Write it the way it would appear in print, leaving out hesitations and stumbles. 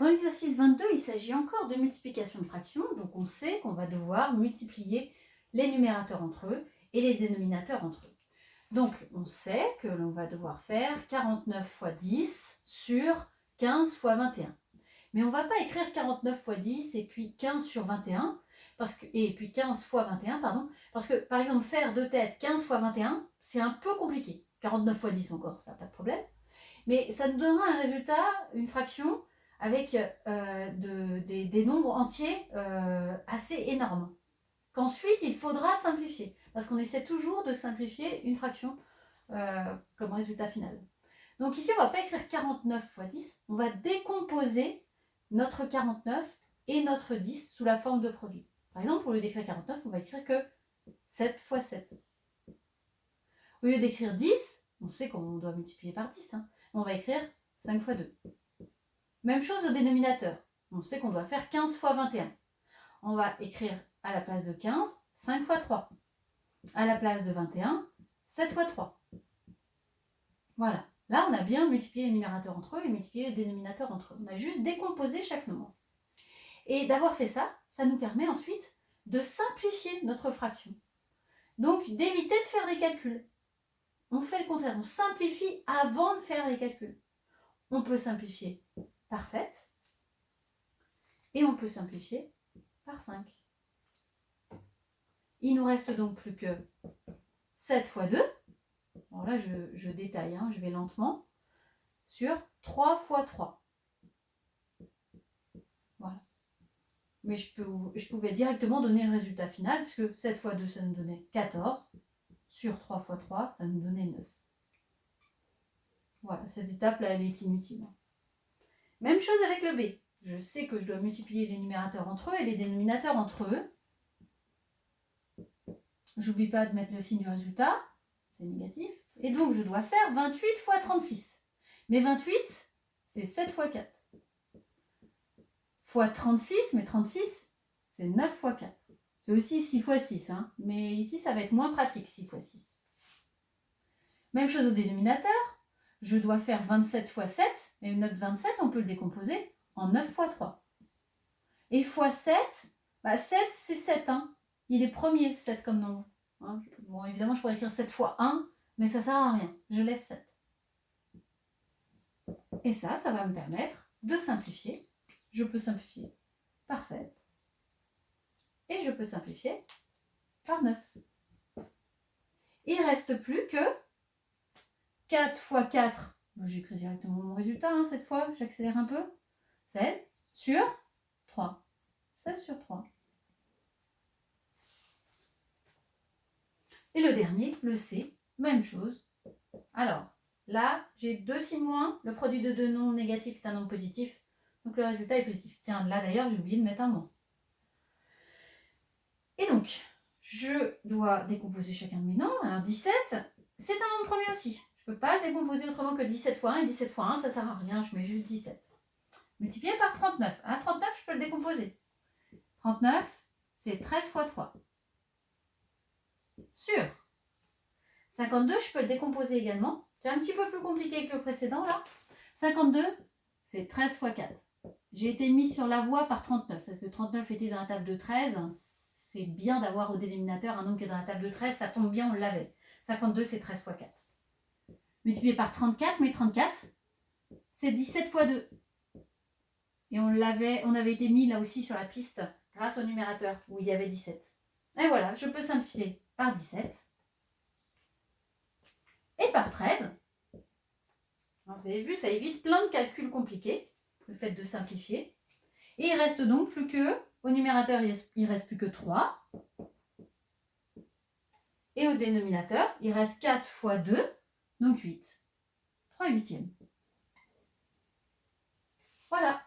dans l'exercice 22, il s'agit encore de multiplication de fractions. Donc, on sait qu'on va devoir multiplier les numérateurs entre eux et les dénominateurs entre eux. Donc, on sait que l'on va devoir faire 49 fois 10 sur 15 fois 21. Mais on ne va pas écrire 49 fois 10 et puis 15 sur 21, et puis 15 fois 21, pardon, parce que, par exemple, faire de tête 15 fois 21, c'est un peu compliqué. 49 fois 10 encore, ça n'a pas de problème. Mais ça nous donnera un résultat, une fraction, avec des nombres entiers assez énormes, qu'ensuite il faudra simplifier, parce qu'on essaie toujours de simplifier une fraction comme résultat final. Donc ici, on ne va pas écrire 49 fois 10, on va décomposer notre 49 et notre 10 sous la forme de produit. Par exemple, au lieu d'écrire 49, on va écrire que 7 fois 7. Au lieu d'écrire 10, on sait qu'on doit multiplier par 10, hein, on va écrire 5 fois 2. Même chose au dénominateur. On sait qu'on doit faire 15 fois 21. On va écrire à la place de 15, 5 fois 3. À la place de 21, 7 fois 3. Voilà. Là, on a bien multiplié les numérateurs entre eux et multiplié les dénominateurs entre eux. On a juste décomposé chaque nombre. Et d'avoir fait ça, ça nous permet ensuite de simplifier notre fraction. Donc, d'éviter de faire des calculs. On fait le contraire, on simplifie avant de faire les calculs. On peut simplifier par 7 et on peut simplifier par 5. Il nous reste donc plus que 7 fois 2. Alors là, je détaille, hein, je vais lentement. Sur 3 fois 3. Voilà. Mais je pouvais directement donner le résultat final, puisque 7 fois 2, ça nous donnait 14. Sur 3 fois 3, ça nous donnait 9. Voilà, cette étape-là, elle est inutile. Même chose avec le B. Je sais que je dois multiplier les numérateurs entre eux et les dénominateurs entre eux. J'oublie pas de mettre le signe du résultat, c'est négatif. Et donc, je dois faire 28 fois 36. Mais 28, c'est 7 fois 4. Fois 36, mais 36, c'est 9 fois 4. C'est aussi 6 fois 6, hein, mais ici, ça va être moins pratique, 6 fois 6. Même chose au dénominateur. Je dois faire 27 fois 7, et notre 27, on peut le décomposer en 9 fois 3. Et fois 7, 7, c'est 7, hein. Il est premier, 7 comme nombre. Hein. Bon, évidemment, je pourrais écrire 7 fois 1, mais ça ne sert à rien. Je laisse 7. Et ça va me permettre de simplifier. Je peux simplifier par 7. Et je peux simplifier par 9. Il ne reste plus que 4 fois 4. J'écris directement mon résultat, hein, cette fois. J'accélère un peu. 16 sur 3. 16 sur 3. Et le dernier, le C, même chose. Alors, là, j'ai 2 signes moins. Le produit de deux nombres négatifs est un nombre positif. Donc, le résultat est positif. Tiens, là, d'ailleurs, j'ai oublié de mettre un moins. Et donc, je dois décomposer chacun de mes nombres. Alors, 17, c'est un nombre premier aussi. Je ne peux pas le décomposer autrement que 17 fois 1. Et 17 fois 1, ça ne sert à rien. Je mets juste 17. Multiplié par 39. À 39, je peux le décomposer. 39, c'est 13 fois 3. Sur 52, je peux le décomposer également. C'est un petit peu plus compliqué que le précédent, là. 52, c'est 13 fois 4. J'ai été mise sur la voie par 39, parce que 39 était dans la table de 13. C'est bien d'avoir au dénominateur un nombre qui est dans la table de 13. Ça tombe bien, on l'avait. 52, c'est 13 fois 4. Multiplié par 34, mais 34, c'est 17 fois 2. Et on avait été mis là aussi sur la piste grâce au numérateur où il y avait 17. Et voilà, je peux simplifier par 17 et par 13. Alors, vous avez vu, ça évite plein de calculs compliqués, le fait de simplifier. Et il reste donc plus que, au numérateur, il reste plus que 3. Et au dénominateur, il reste 4 fois 2, donc 8. 3 huitièmes. Voilà.